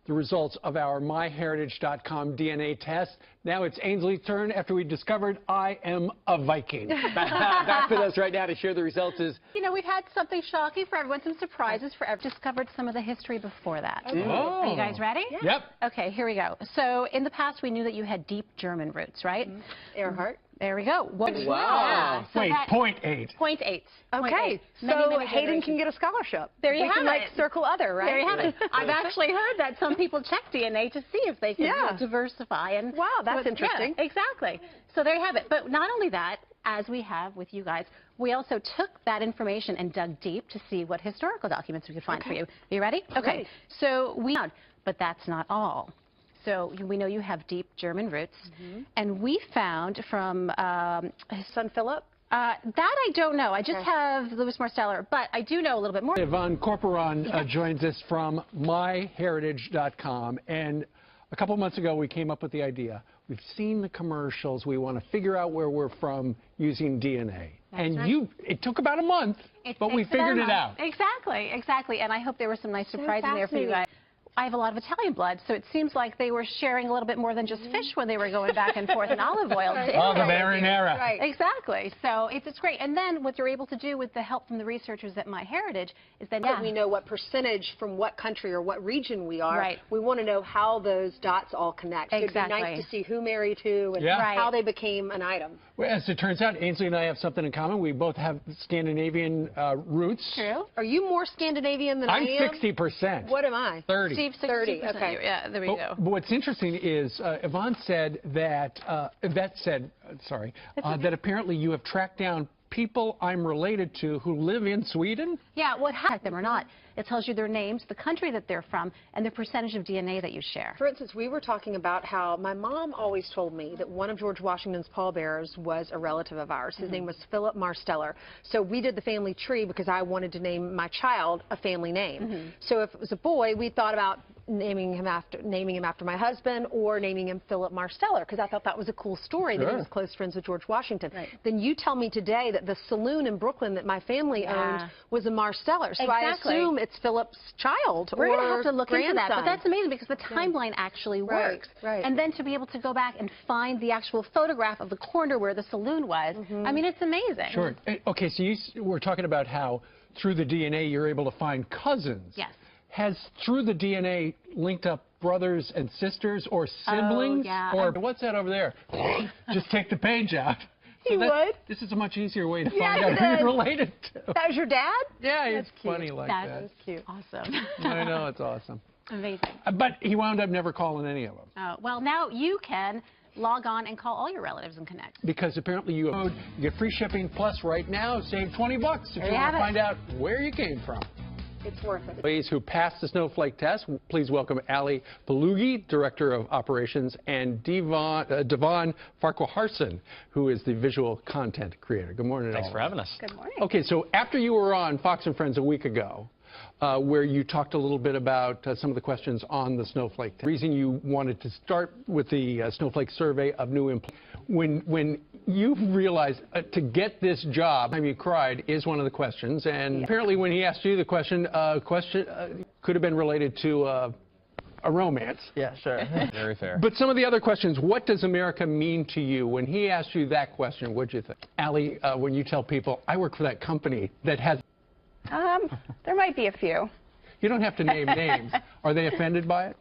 the results of our MyHeritage.com DNA test. Now it's Ainsley's turn after we discovered I am a Viking. Back with us right now to share the results is... You know, we've had something shocking for everyone, some surprises for everyone. Discovered some of the history before that. Oh. Are you guys ready? Yeah. Yep. Okay, here we go. So in the past, we knew that you had deep German roots, right? Earhart. There we go. Wow. Yeah, so Wait, that, 0.8. 0.8. Okay, so Hayden can get a scholarship. There you we have can, it. like, circle other, right? There you have it. I've actually heard that some people check DNA to see if they can diversify. And wow, that's interesting. Yeah, exactly. So there you have it. But not only that, as we have with you guys, we also took that information and dug deep to see what historical documents we could find for you. Are you ready? Okay. Ready. So we found, but that's not all. So we know you have deep German roots, and we found from his son Philip. That I don't know. I just have Louis Marsteller, but I do know a little bit more. Yvonne Corporon joins us from MyHeritage.com, and a couple months ago we came up with the idea. We've seen the commercials. We want to figure out where we're from using DNA. That's right. It took about a month, but we figured it out. Exactly, exactly. And I hope there were some nice surprises in there for you guys. I have a lot of Italian blood, so it seems like they were sharing a little bit more than just fish when they were going back and forth in olive oil. Oh, the marinara. Right. Exactly. So it's great. And then what you're able to do with the help from the researchers at MyHeritage is that we know what percentage from what country or what region we are. Right. We want to know how those dots all connect. So Exactly. it'd be nice to see who married who and how they became an item. Well, as it turns out, Ainsley and I have something in common. We both have Scandinavian roots. True. Are you more Scandinavian than I am? I'm 60%. What am I? 30. Steve, 30. 60%. Okay. Yeah, there we go. But what's interesting is Yvonne said that, that apparently you have tracked down people I'm related to who live in Sweden? Yeah, what happened them or not, it tells you their names, the country that they're from, and the percentage of DNA that you share. For instance, we were talking about how my mom always told me that one of George Washington's pallbearers was a relative of ours. His name was Philip Marsteller. So we did the family tree because I wanted to name my child a family name. So if it was a boy, we thought about naming him after my husband or naming him Philip Marsteller because I thought that was a cool story that he was close friends with George Washington. Then you tell me today that the saloon in Brooklyn that my family owned was a Marsteller. So I assume it's Philip's child We're or going to have to look into that, but that's amazing because the timeline actually works. Right. And then to be able to go back and find the actual photograph of the corner where the saloon was, I mean, it's amazing. Sure. Okay, so we're talking about how through the DNA you're able to find cousins. Yes. Has through the DNA linked up brothers and sisters or siblings? Oh, yeah. Or what's that over there? Just take the page out. He would. This is a much easier way to find out who you're related to. That was your dad? Yeah, That's it's funny like that. That's cute. Awesome. I know, it's awesome. Amazing. But he wound up never calling any of them. Oh, well, now you can log on and call all your relatives and connect. Because apparently you get free shipping, plus right now save $20 if you want to find out where you came from. It's worth it. Employees who passed the snowflake test, please welcome Ali Palugi, Director of Operations, and Devon Farquharson, who is the visual content creator. Good morning. Thanks for having us. Good morning. Okay, so after you were on Fox and Friends a week ago, where you talked a little bit about some of the questions on the snowflake test. The reason you wanted to start with the snowflake survey of new employees, when you realized to get this job, Time You Cried is one of the questions, and apparently when he asked you the question, could have been related to a romance. Yeah, sure. Very fair. But some of the other questions, what does America mean to you? When he asked you that question, what'd you think? Ali, when you tell people, I work for that company that has... There might be a few. You don't have to name names. Are they offended by it?